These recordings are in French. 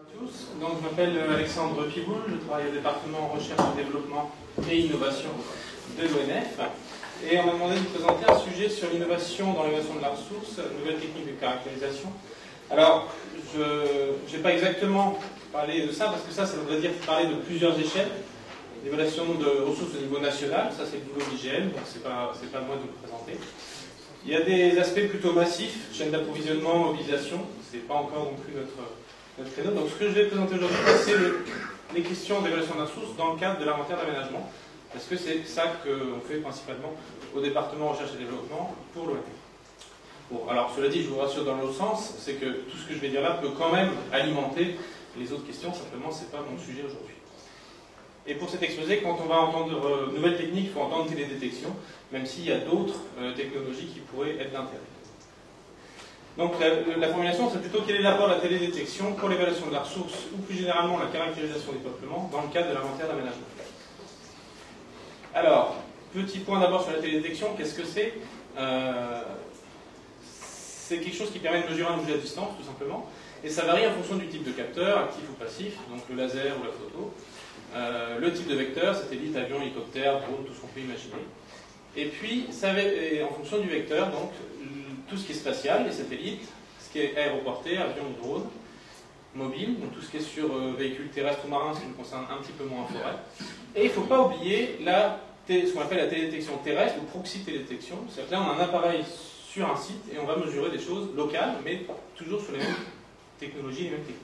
Bonjour à tous, donc je m'appelle Alexandre Piboul, je travaille au département recherche et développement et innovation de l'ONF et on m'a demandé de présenter un sujet sur l'innovation dans l'évaluation de la ressource, nouvelle technique de caractérisation. Alors, je ne vais pas exactement parler de ça parce que ça voudrait dire parler de plusieurs échelles. L'évaluation de ressources au niveau national, ça c'est le boulot d'IGN, donc c'est pas à moi de le présenter. Il y a des aspects plutôt massifs, chaîne d'approvisionnement, mobilisation, c'est pas encore non plus notre créneau. Donc ce que je vais présenter aujourd'hui, c'est les questions d'évaluation de la ressource dans le cadre de l'inventaire d'aménagement, parce que c'est ça qu'on fait principalement au département recherche et développement pour l'ONF. Bon, alors cela dit, je vous rassure dans l'autre sens, c'est que tout ce que je vais dire là peut quand même alimenter les autres questions, simplement c'est pas mon sujet aujourd'hui. Et pour cet exposé, quand on va entendre nouvelles techniques, il faut entendre télédétection, même s'il y a d'autres technologies qui pourraient être d'intérêt. Donc la formulation, c'est plutôt quel est l'apport de la télédétection pour l'évaluation de la ressource, ou plus généralement la caractérisation des peuplements, dans le cadre de l'inventaire d'aménagement. Alors, petit point d'abord sur la télédétection, qu'est-ce que c'est? C'est quelque chose qui permet de mesurer un objet à distance, tout simplement, et ça varie en fonction du type de capteur, actif ou passif, donc le laser ou la photo. Le type de vecteur, satellite, avion, hélicoptère, drone, tout ce qu'on peut imaginer. Et puis, en fonction du vecteur, donc, tout ce qui est spatial, les satellites, ce qui est aéroporté, avion ou drone, mobile, donc tout ce qui est sur véhicules terrestres ou marins, ce qui nous concerne un petit peu moins en forêt. Et il ne faut pas oublier ce qu'on appelle la télédétection terrestre ou proxy télédétection. C'est-à-dire que là, on a un appareil sur un site et on va mesurer des choses locales, mais toujours sur les mêmes technologies, les mêmes techniques.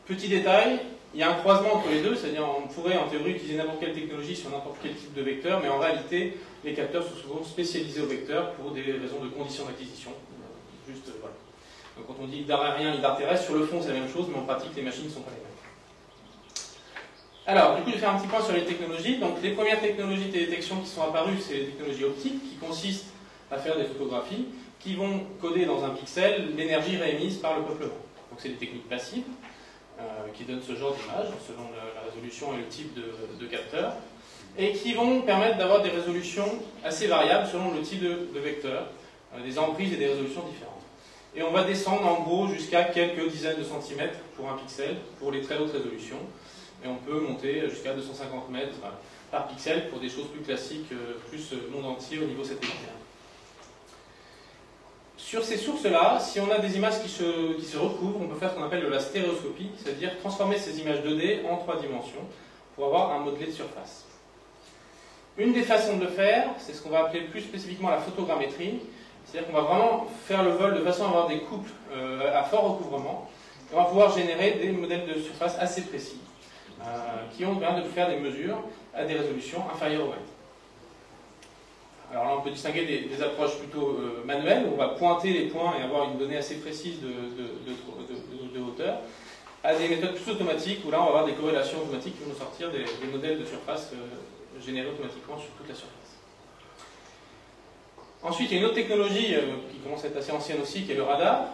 Petit détail, il y a un croisement entre les deux, c'est-à-dire on pourrait en théorie utiliser n'importe quelle technologie sur n'importe quel type de vecteur, mais en réalité, les capteurs sont souvent spécialisés au vecteur pour des raisons de conditions d'acquisition. Voilà. Donc quand on dit lidar aérien, lidar terrestre, sur le fond c'est la même chose, mais en pratique les machines ne sont pas les mêmes. Alors, du coup, je vais faire un petit point sur les technologies. Donc les premières technologies de détection qui sont apparues, c'est les technologies optiques, qui consistent à faire des photographies, qui vont coder dans un pixel l'énergie réémise par le peuplement. Donc c'est des techniques passives, qui donnent ce genre d'image selon la résolution et le type de capteur, et qui vont permettre d'avoir des résolutions assez variables selon le type de vecteur, des emprises et des résolutions différentes. Et on va descendre en gros jusqu'à quelques dizaines de centimètres pour un pixel, pour les très hautes résolutions, et on peut monter jusqu'à 250 mètres par pixel pour des choses plus classiques, plus monde entier au niveau satellitaire. Sur ces sources-là, si on a des images qui se recouvrent, on peut faire ce qu'on appelle de la stéréoscopie, c'est-à-dire transformer ces images 2D en 3 dimensions pour avoir un modelé de surface. Une des façons de le faire, c'est ce qu'on va appeler plus spécifiquement la photogrammétrie, c'est-à-dire qu'on va vraiment faire le vol de façon à avoir des couples à fort recouvrement, et on va pouvoir générer des modèles de surface assez précis, qui ont permis de faire des mesures à des résolutions inférieures au mètre. Alors là, on peut distinguer des approches plutôt manuelles, où on va pointer les points et avoir une donnée assez précise de hauteur, à des méthodes plus automatiques, où là, on va avoir des corrélations automatiques qui vont nous sortir des modèles de surface générés automatiquement sur toute la surface. Ensuite, il y a une autre technologie qui commence à être assez ancienne aussi, qui est le radar,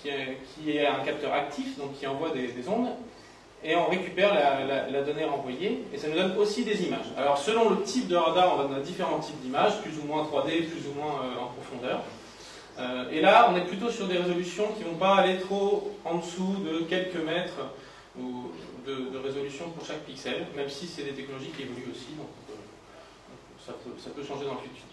qui est un capteur actif, donc qui envoie des ondes, et on récupère la donnée renvoyée, et ça nous donne aussi des images. Alors selon le type de radar, on a différents types d'images, plus ou moins 3D, plus ou moins en profondeur. Et là, on est plutôt sur des résolutions qui ne vont pas aller trop en dessous de quelques mètres de résolution pour chaque pixel, même si c'est des technologies qui évoluent aussi, donc ça peut changer dans le futur.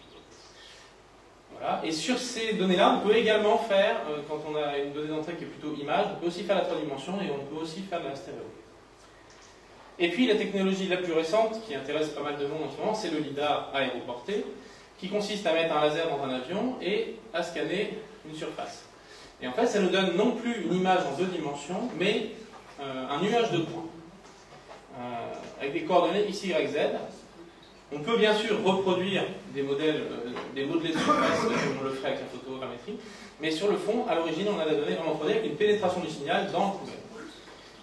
Voilà. Et sur ces données-là, on peut également faire, quand on a une donnée d'entrée qui est plutôt image, on peut aussi faire la 3 dimensions et on peut aussi faire de la stéréo. Et puis la technologie la plus récente, qui intéresse pas mal de monde en ce moment, c'est le lidar aéroporté, qui consiste à mettre un laser dans un avion et à scanner une surface. Et en fait, ça nous donne non plus une image en 2 dimensions, mais un nuage de points, avec des coordonnées x, y, z. On peut bien sûr reproduire des modelés de surface comme on le ferait avec la photogrammétrie, mais sur le fond, à l'origine, on a la donnée vraiment 3D avec une pénétration du signal dans le poubelle.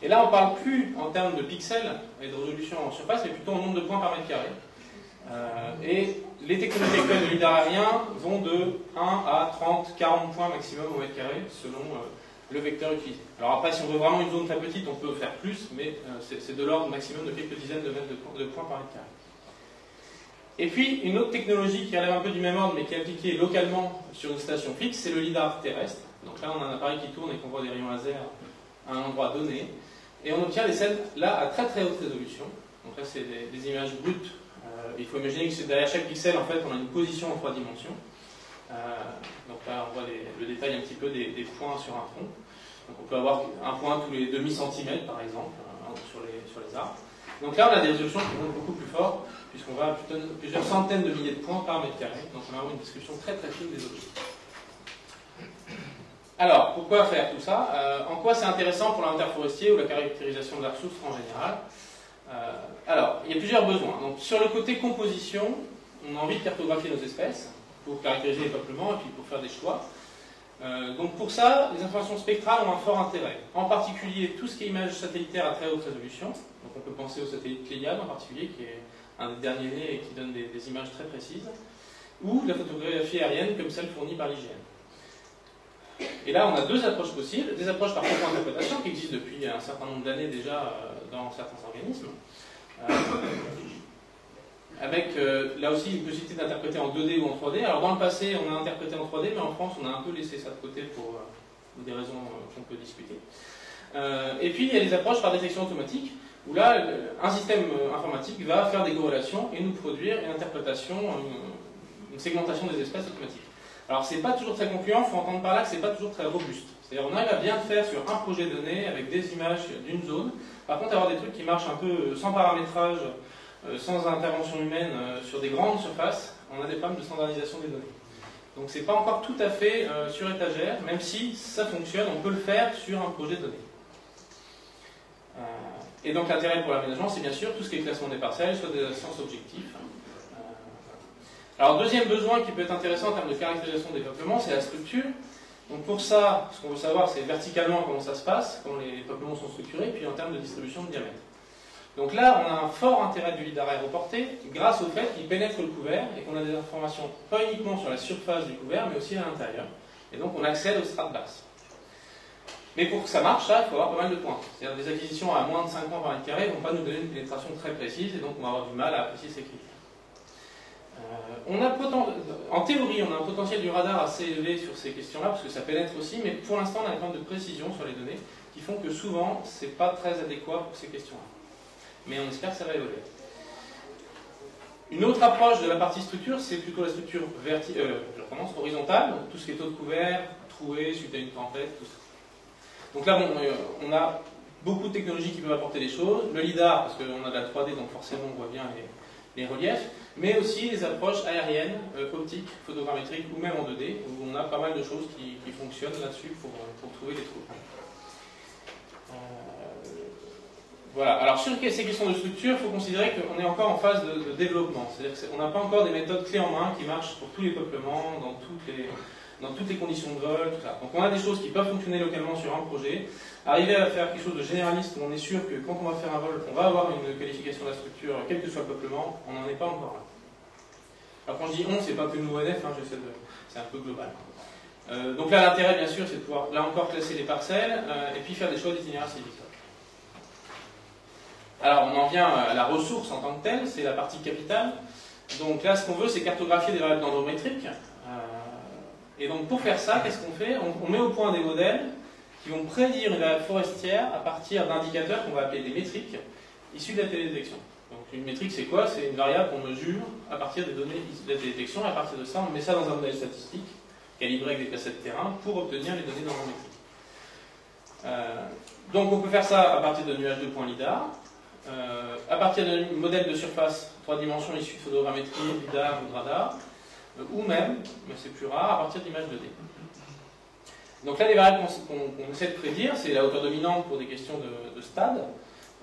Et là, on ne parle plus en termes de pixels et de résolution en surface, mais plutôt en nombre de points par mètre carré. Et les technologies actuelles de lidar aérien vont de 1 à 30, 40 points maximum au mètre carré, selon le vecteur utilisé. Alors après, si on veut vraiment une zone très petite, on peut faire plus, mais c'est de l'ordre maximum de quelques dizaines de mètres de points par mètre carré. Et puis, une autre technologie qui relève un peu du même ordre, mais qui est appliquée localement sur une station fixe, c'est le lidar terrestre. Donc là, on a un appareil qui tourne et qu'on voit des rayons laser à un endroit donné. Et on obtient des scènes là à très très haute résolution. Donc là, c'est des images brutes. Il faut imaginer que derrière chaque pixel, en fait, on a une position en 3 dimensions. Donc là, on voit le détail un petit peu des points sur un tronc. Donc on peut avoir un point tous les demi-centimètres, par exemple, sur les arbres. Donc là, on a des résolutions qui vont beaucoup plus fort, puisqu'on va à plusieurs centaines de milliers de points par mètre carré. Donc on va avoir une description très très fine des objets. Alors, pourquoi faire tout ça? En quoi c'est intéressant pour l'interforestier ou la caractérisation de la ressource en général? Alors, il y a plusieurs besoins. Donc, sur le côté composition, on a envie de cartographier nos espèces pour caractériser les peuplements et puis pour faire des choix. Donc pour ça, les informations spectrales ont un fort intérêt. En particulier, tout ce qui est images satellitaires à très haute résolution. Donc on peut penser au satellite Pléiade en particulier, qui est un des derniers nés et qui donne des images très précises. Ou la photographie aérienne comme celle fournie par l'IGN. Et là, on a deux approches possibles. Des approches par photo-interprétation qui existent depuis un certain nombre d'années déjà dans certains organismes. Avec là aussi une possibilité d'interpréter en 2D ou en 3D. Alors dans le passé, on a interprété en 3D, mais en France, on a un peu laissé ça de côté pour des raisons qu'on peut discuter. Et puis, il y a les approches par détection automatique, où là, un système informatique va faire des corrélations et nous produire une interprétation, une segmentation des espèces automatique. Alors, c'est pas toujours très concluant, il faut entendre par là que c'est pas toujours très robuste. C'est-à-dire, on arrive à bien le faire sur un projet donné, avec des images d'une zone. Par contre, avoir des trucs qui marchent un peu sans paramétrage, sans intervention humaine, sur des grandes surfaces, on a des problèmes de standardisation des données. Donc c'est pas encore tout à fait sur étagère, même si ça fonctionne, on peut le faire sur un projet donné. Et donc l'intérêt pour l'aménagement, c'est bien sûr tout ce qui est classement des parcelles, soit des sens objectifs. Alors deuxième besoin qui peut être intéressant en termes de caractérisation des peuplements, c'est la structure. Donc pour ça, ce qu'on veut savoir, c'est verticalement comment ça se passe, comment les peuplements sont structurés, puis en termes de distribution de diamètre. Donc là, on a un fort intérêt du lidar aéroporté grâce au fait qu'il pénètre le couvert et qu'on a des informations pas uniquement sur la surface du couvert, mais aussi à l'intérieur. Et donc on accède aux strates basses. Mais pour que ça marche, ça, il faut avoir pas mal de points. C'est-à-dire des acquisitions à moins de 5 points par mètre carré ne vont pas nous donner une pénétration très précise, et donc on va avoir du mal à apprécier ces critères. En théorie, on a un potentiel du radar assez élevé sur ces questions-là, parce que ça pénètre aussi, mais pour l'instant, on a des problèmes de précision sur les données qui font que souvent, c'est pas très adéquat pour ces questions-là. Mais on espère que ça va évoluer. Une autre approche de la partie structure, c'est plutôt la structure horizontale, donc tout ce qui est taux de couvert, troué, suite à une tempête, tout ça. Donc là, bon, on a beaucoup de technologies qui peuvent apporter des choses. Le lidar, parce qu'on a de la 3D, donc forcément on voit bien les reliefs, mais aussi les approches aériennes, optiques, photogrammétriques, ou même en 2D, où on a pas mal de choses qui fonctionnent là-dessus pour trouver des trous. Voilà. Alors sur ces questions de structure, il faut considérer qu'on est encore en phase de développement. C'est-à-dire qu'on n'a pas encore des méthodes clés en main qui marchent pour tous les peuplements, dans toutes les conditions de vol, tout ça. Donc on a des choses qui peuvent fonctionner localement sur un projet. Arriver à faire quelque chose de généraliste où on est sûr que quand on va faire un vol, on va avoir une qualification de la structure, quel que soit le peuplement, on n'en est pas encore là. Alors quand je dis on, c'est pas que nous ONF, hein, c'est un peu global. Donc là l'intérêt bien sûr c'est de pouvoir là encore classer les parcelles et puis faire des choix d'itinéraire civique. Alors on en vient à la ressource en tant que telle, c'est la partie capitale. Donc là ce qu'on veut c'est cartographier des variables dendrométriques. Et donc pour faire ça, qu'est-ce qu'on fait? On met au point des modèles qui vont prédire une variable forestière à partir d'indicateurs qu'on va appeler des métriques issus de la télédétection. Donc une métrique c'est quoi? C'est une variable qu'on mesure à partir des données issues de la télédétection et à partir de ça on met ça dans un modèle statistique calibré avec des cassettes de terrain pour obtenir les données dendrométriques. Donc on peut faire ça à partir de nuages de points lidar. À partir d'un modèle de surface 3 dimensions issu de photogrammétrie, lidar ou de radar, ou même, mais c'est plus rare, à partir d'images 2D. Donc là, les variables qu'on essaie de prédire, c'est la hauteur dominante pour des questions de stade,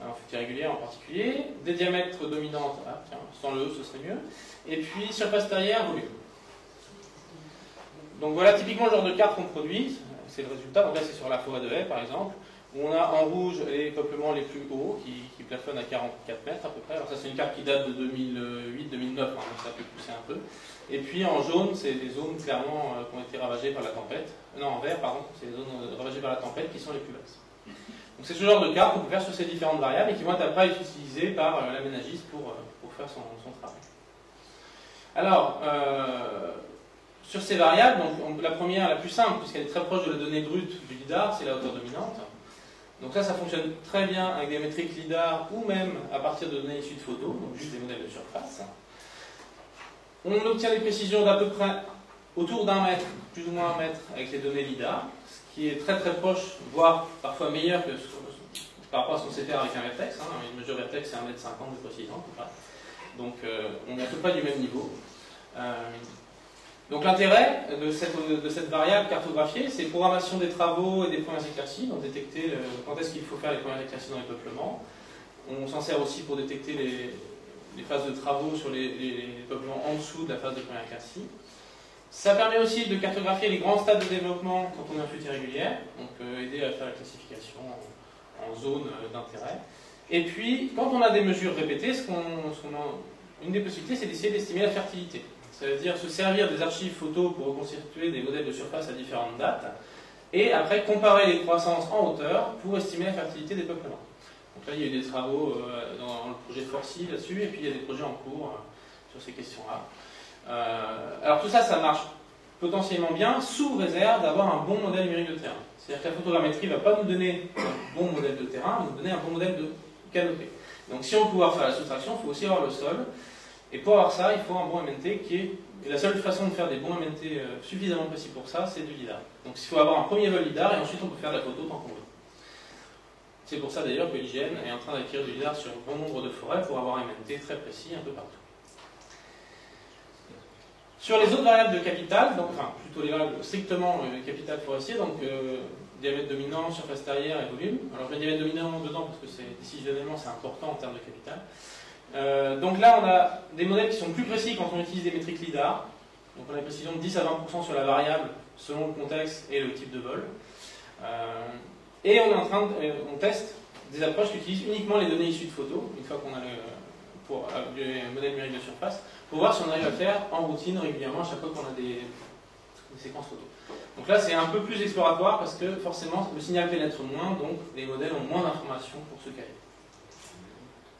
en fait irrégulière en particulier, des diamètres dominantes, tiens, sans le E ce serait mieux, et puis surface terrière, volume. Donc voilà typiquement le genre de carte qu'on produit, c'est le résultat, donc là c'est sur la forêt de haies par exemple, où on a en rouge les peuplements les plus hauts qui plafonnent à 44 mètres à peu près. Alors ça c'est une carte qui date de 2008-2009, donc ça peut pousser un peu. Et puis en jaune, c'est des zones clairement qui ont été ravagées par la tempête. Non, en vert, pardon, c'est les zones ravagées par la tempête qui sont les plus basses. Donc c'est ce genre de carte qu'on peut faire sur ces différentes variables et qui vont être après utilisées par l'aménagiste pour faire son travail. Alors, sur ces variables, donc la première, la plus simple, puisqu'elle est très proche de la donnée brute du LIDAR, c'est la hauteur dominante. Donc ça fonctionne très bien avec des métriques LIDAR ou même à partir de données issues de photos, donc juste des modèles de surface. On obtient des précisions d'à peu près autour d'1 mètre, plus ou moins 1 mètre, avec les données LIDAR, ce qui est très très proche, voire parfois meilleur que par rapport à ce qu'on sait faire avec un vertex. Une mesure vertex, c'est 1,50 m de précision, à peu près. Donc on est à peu près du même niveau. Donc l'intérêt de cette variable cartographiée, c'est programmation des travaux et des premières éclaircies, donc détecter quand est-ce qu'il faut faire les premières éclaircies dans les peuplements. On s'en sert aussi pour détecter les phases de travaux sur les peuplements en dessous de la phase de première éclaircie. Ça permet aussi de cartographier les grands stades de développement quand on est en chute irrégulière, donc aider à faire la classification en zones d'intérêt. Et puis, quand on a des mesures répétées, une des possibilités, c'est d'essayer d'estimer la fertilité. Ça veut dire se servir des archives photos pour reconstituer des modèles de surface à différentes dates, et après comparer les croissances en hauteur pour estimer la fertilité des peuplements. Donc là, il y a eu des travaux dans le projet Forcy là-dessus, et puis il y a des projets en cours sur ces questions-là. Alors tout ça, ça marche potentiellement bien, sous réserve d'avoir un bon modèle numérique de terrain. C'est-à-dire que la photogrammétrie ne va pas nous donner un bon modèle de terrain, mais nous donner un bon modèle de canopée. Donc si on veut pouvoir faire la soustraction, il faut aussi avoir le sol. Et pour avoir ça, il faut un bon MNT qui est... Et la seule façon de faire des bons MNT suffisamment précis pour ça, c'est du LIDAR. Donc il faut avoir un premier vol LIDAR et ensuite on peut faire de la photo tant qu'on veut. C'est pour ça d'ailleurs que l'IGN est en train d'acquérir du LIDAR sur un bon nombre de forêts pour avoir un MNT très précis un peu partout. Sur les autres variables de capital, donc, enfin plutôt les variables strictement capital forestier, donc diamètre dominant, surface terrière et volume. Alors je mets diamètre dominant dedans parce que décisionnellement c'est important en termes de capital. Donc là on a des modèles qui sont plus précis quand on utilise des métriques LIDAR. Donc on a une précision de 10 à 20% sur la variable selon le contexte et le type de vol. Et on teste des approches qui utilisent uniquement les données issues de photos, une fois qu'on a le modèle numérique de surface, pour voir si on arrive à faire en routine régulièrement à chaque fois qu'on a des séquences photos. Donc là c'est un peu plus exploratoire parce que forcément le signal pénètre moins, donc les modèles ont moins d'informations pour se caler.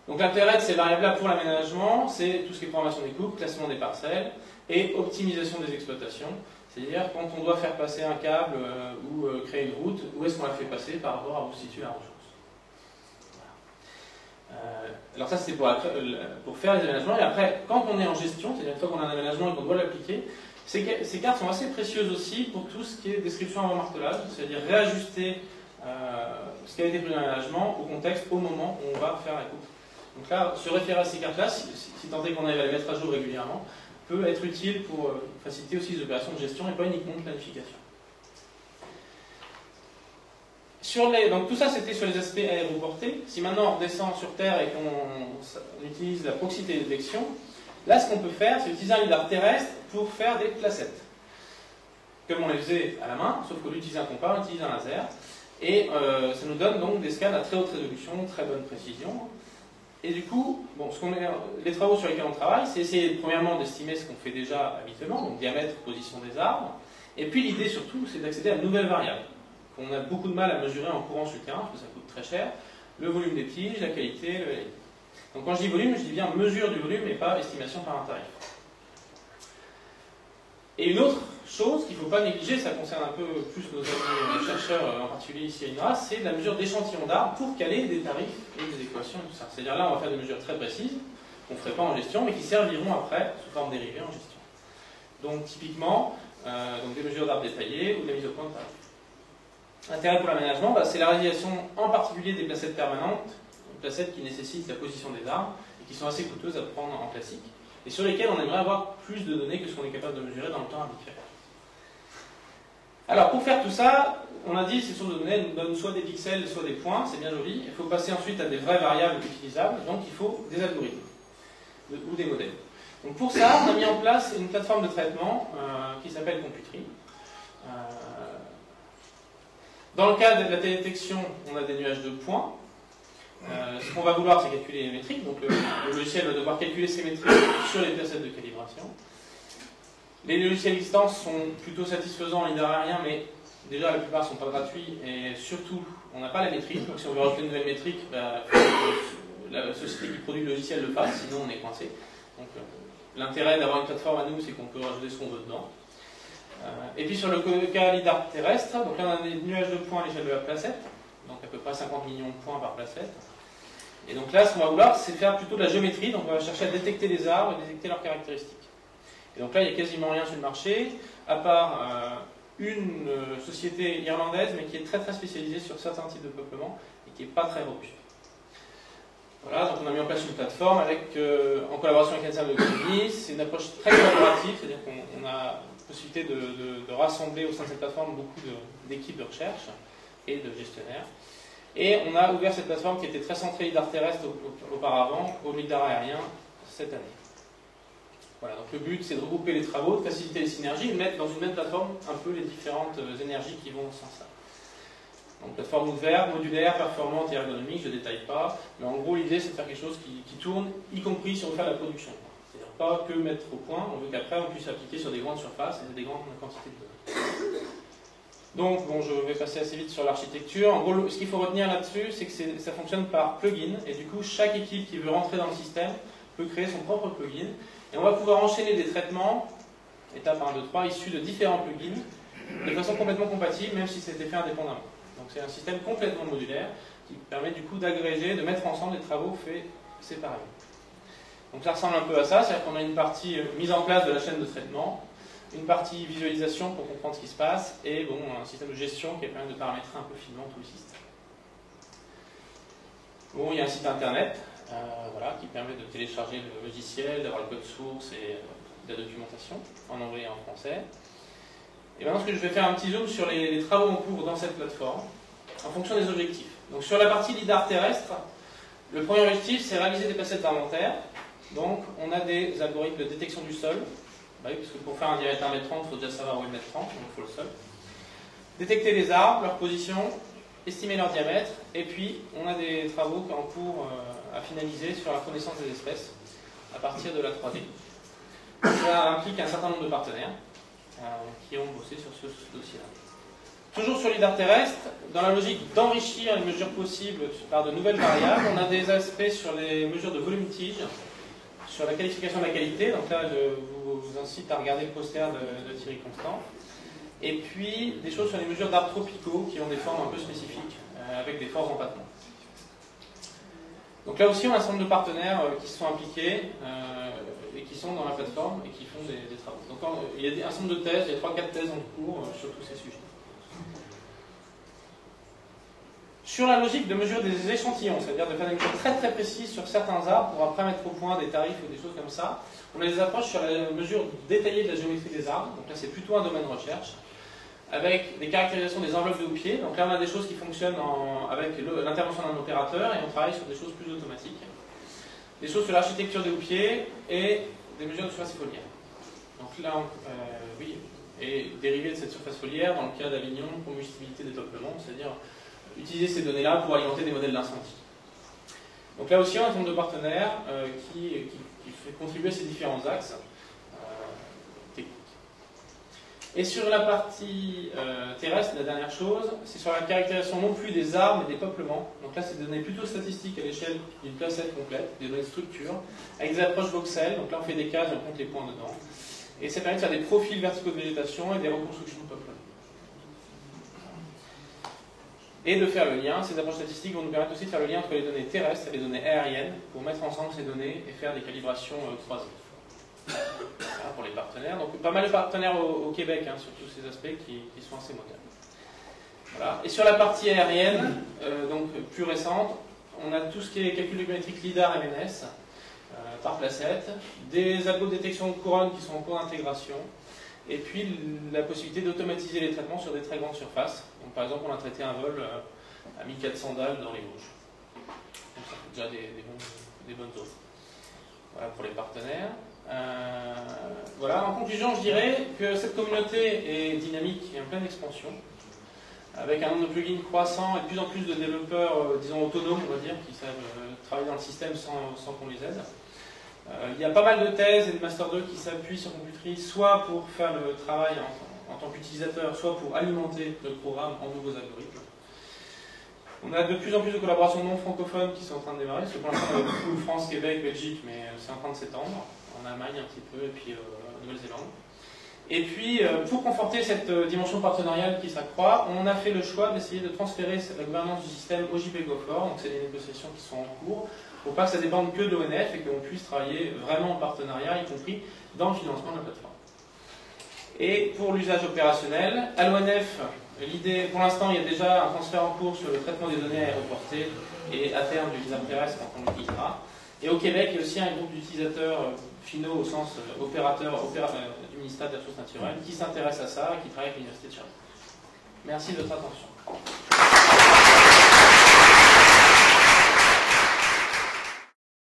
Donc l'intérêt de ces variables-là pour l'aménagement, c'est tout ce qui est programmation des coupes, classement des parcelles et optimisation des exploitations. C'est-à-dire quand on doit faire passer un câble ou créer une route, où est-ce qu'on la fait passer par rapport à où se situe la ressource. Alors ça c'est pour faire les aménagements. Et après, quand on est en gestion, c'est-à-dire une fois qu'on a un aménagement et qu'on doit l'appliquer, ces cartes sont assez précieuses aussi pour tout ce qui est description avant martelage, c'est-à-dire réajuster ce qui a été pris dans l'aménagement au contexte, au moment où on va faire la coupe. Donc là, se référer à ces cartes-là, si tant est qu'on arrive à les mettre à jour régulièrement, peut être utile pour faciliter aussi les opérations de gestion et pas uniquement de planification. Donc tout ça c'était sur les aspects aéroportés. Si maintenant on redescend sur Terre et qu'on utilise la proximité de détection, là ce qu'on peut faire c'est utiliser un lidar terrestre pour faire des placettes. Comme on les faisait à la main, sauf qu'au lieu d'utiliser un compas, on utilise un laser. Et ça nous donne donc des scans à très haute résolution, très bonne précision. Et du coup, bon, les travaux sur lesquels on travaille, c'est essayer premièrement d'estimer ce qu'on fait déjà habituellement, donc diamètre, position des arbres. Et puis l'idée surtout, c'est d'accéder à de nouvelles variables, qu'on a beaucoup de mal à mesurer en courant sur le terrain, parce que ça coûte très cher. Le volume des tiges, la qualité, le LNI. Donc quand je dis volume, je dis bien mesure du volume et pas estimation par un tarif. Et une autre chose qu'il ne faut pas négliger, ça concerne un peu plus nos amis chercheurs, en particulier ici à l'INRAS, c'est la mesure d'échantillons d'arbres pour caler des tarifs et des équations et tout ça. C'est-à-dire là, on va faire des mesures très précises, qu'on ne ferait pas en gestion, mais qui serviront après, sous forme dérivée, en gestion. Donc typiquement, des mesures d'arbres détaillées ou de la mise au point de tarifs. L'intérêt pour l'aménagement, c'est la réalisation en particulier des placettes permanentes, placettes qui nécessitent la position des arbres et qui sont assez coûteuses à prendre en classique, et sur lesquelles on aimerait avoir plus de données que ce qu'on est capable de mesurer dans le temps habituel. Alors pour faire tout ça, on a dit que ces sources de données nous donnent soit des pixels, soit des points, c'est bien joli. Il faut passer ensuite à des vraies variables utilisables, donc il faut des algorithmes ou des modèles. Donc pour ça, on a mis en place une plateforme de traitement qui s'appelle Computri. Dans le cas de la télédétection, on a des nuages de points. Ce qu'on va vouloir, c'est calculer les métriques. Donc le logiciel va devoir calculer ces métriques sur les placettes de calibration. Les logiciels existants sont plutôt satisfaisants en lidar aérien, mais déjà la plupart ne sont pas gratuits et surtout on n'a pas la métrique. Donc si on veut rajouter une nouvelle métrique, la société qui produit le logiciel le fasse, sinon on est coincé. Donc l'intérêt d'avoir une plateforme à nous, c'est qu'on peut rajouter ce qu'on veut dedans. Et puis sur le cas lidar terrestre, donc là on a des nuages de points à l'échelle de la placette, donc à peu près 50 millions de points par placette. Et donc là, ce qu'on va vouloir, c'est faire plutôt de la géométrie, donc on va chercher à détecter les arbres et détecter leurs caractéristiques. Et donc là, il n'y a quasiment rien sur le marché, à part une société irlandaise, mais qui est très très spécialisée sur certains types de peuplement et qui n'est pas très robuste. Voilà, donc on a mis en place une plateforme avec, en collaboration avec l'INSERM de Grenoble. C'est une approche très collaborative, c'est-à-dire qu'on a la possibilité de rassembler au sein de cette plateforme beaucoup d'équipes de recherche et de gestionnaires. Et on a ouvert cette plateforme qui était très centrée lidar terrestre auparavant au lidar aérien cette année. Voilà, donc le but c'est de regrouper les travaux, de faciliter les synergies, de mettre dans une même plateforme un peu les différentes énergies qui vont sans ça. Donc plateforme ouverte, modulaire, performante et ergonomique, je ne détaille pas, mais en gros l'idée c'est de faire quelque chose qui tourne, y compris si on veut faire la production. C'est-à-dire pas que mettre au point, on veut qu'après on puisse appliquer sur des grandes surfaces et des grandes quantités de données. Donc bon, je vais passer assez vite sur l'architecture. En gros, ce qu'il faut retenir là-dessus, c'est que ça fonctionne par plugin, et du coup chaque équipe qui veut rentrer dans le système peut créer son propre plugin, et on va pouvoir enchaîner des traitements, étape 1, 2, 3, issus de différents plugins, de façon complètement compatible, même si c'était fait indépendamment. Donc c'est un système complètement modulaire qui permet du coup d'agréger, de mettre ensemble des travaux faits séparément. Donc ça ressemble un peu à ça, c'est-à-dire qu'on a une partie mise en place de la chaîne de traitement, une partie visualisation pour comprendre ce qui se passe, et bon, un système de gestion qui permet de paramétrer un peu finement tout le système. Bon, il y a un site internet voilà, qui permet de télécharger le logiciel, d'avoir le code source et de la documentation en anglais et en français. Et maintenant, ce que je vais faire un petit zoom sur les travaux en cours dans cette plateforme, en fonction des objectifs. Donc sur la partie lidar terrestre, le premier objectif, c'est réaliser des placettes d'inventaire. Donc on a des algorithmes de détection du sol. Bah oui, parce que pour faire un diamètre 1,30 m, il faut déjà savoir où est le mètre 30, donc il faut le sol. Détecter les arbres, leur position, estimer leur diamètre, et puis on a des travaux en cours à finaliser sur la connaissance des espèces à partir de la 3D. Ça implique un certain nombre de partenaires qui ont bossé sur ce dossier-là. Toujours sur lidar terrestre, dans la logique d'enrichir les mesures possibles par de nouvelles variables, on a des aspects sur les mesures de volume tige, sur la qualification de la qualité, donc là je vous incite à regarder le poster de Thierry Constant, et puis des choses sur les mesures d'arbres tropicaux qui ont des formes un peu spécifiques, avec des forts empattements. Donc là aussi on a un certain nombre de partenaires qui se sont impliqués et qui sont dans la plateforme et qui font des travaux. Donc il y a un certain nombre de thèses, il y a 3-4 thèses en cours sur tous ces sujets. Sur la logique de mesure des échantillons, c'est-à-dire de faire des mesures très très précises sur certains arbres pour après mettre au point des tarifs ou des choses comme ça, on a des approches sur la mesure détaillée de la géométrie des arbres, donc là c'est plutôt un domaine de recherche, avec des caractérisations des enveloppes de houppier. Donc là on a des choses qui fonctionnent avec l'intervention d'un opérateur et on travaille sur des choses plus automatiques. Des choses sur l'architecture des houppiers et des mesures de surface foliaire. Donc là, oui, et dérivé de cette surface foliaire, dans le cas d'Avignon, combustibilité des peuplements, c'est-à-dire utiliser ces données-là pour alimenter des modèles d'incendie. Donc là aussi, on a un certain nombre de partenaires qui fait contribuer à ces différents axes techniques. Et sur la partie terrestre, la dernière chose, c'est sur la caractérisation non plus des arbres, mais des peuplements. Donc là, c'est des données plutôt statistiques à l'échelle d'une placette complète, des données de structure, avec des approches voxels. Donc là, on fait des cases et on compte les points dedans. Et ça permet de faire des profils verticaux de végétation et des reconstructions de peuplements. Et de faire le lien. Ces approches statistiques vont nous permettre aussi de faire le lien entre les données terrestres et les données aériennes pour mettre ensemble ces données et faire des calibrations croisées. Voilà pour les partenaires. Donc pas mal de partenaires au Québec sur tous ces aspects qui sont assez modernes. Voilà. Et sur la partie aérienne, donc plus récente, on a tout ce qui est calcul géométrique lidar MNS par placette, des algos de détection de couronne qui sont en cours d'intégration, et puis la possibilité d'automatiser les traitements sur des très grandes surfaces. Donc, par exemple, on a traité un vol à 1400 dalles dans les Vosges. Donc ça fait déjà des bonnes zones. Voilà pour les partenaires. Voilà, en conclusion, je dirais que cette communauté est dynamique et en pleine expansion, avec un nombre de plugins croissant et de plus en plus de développeurs, disons autonomes, on va dire, qui savent travailler dans le système sans qu'on les aide. Il y a pas mal de thèses et de Master 2 qui s'appuient sur Computri, soit pour faire le travail en tant qu'utilisateur, soit pour alimenter le programme en nouveaux algorithmes. On a de plus en plus de collaborations non francophones qui sont en train de démarrer, parce que pour l'instant on a beaucoup France, Québec, Belgique, mais c'est en train de s'étendre, en Allemagne un petit peu, et puis en Nouvelle-Zélande. Et puis, pour conforter cette dimension partenariale qui s'accroît, on a fait le choix d'essayer de transférer la gouvernance du système au JP Gofor, donc c'est des négociations qui sont en cours, pour pas que ça dépende que de l'ONF et qu'on puisse travailler vraiment en partenariat, y compris dans le financement de la plateforme. Et pour l'usage opérationnel, à l'ONF, l'idée, pour l'instant, il y a déjà un transfert en cours sur le traitement des données aéroportées et à terme du visa terrestre quand on l'utilisera. Et au Québec, il y a aussi un groupe d'utilisateurs finaux au sens opérateur du ministère des Ressources naturelles qui s'intéresse à ça et qui travaille avec l'Université de Sherbrooke. Merci de votre attention.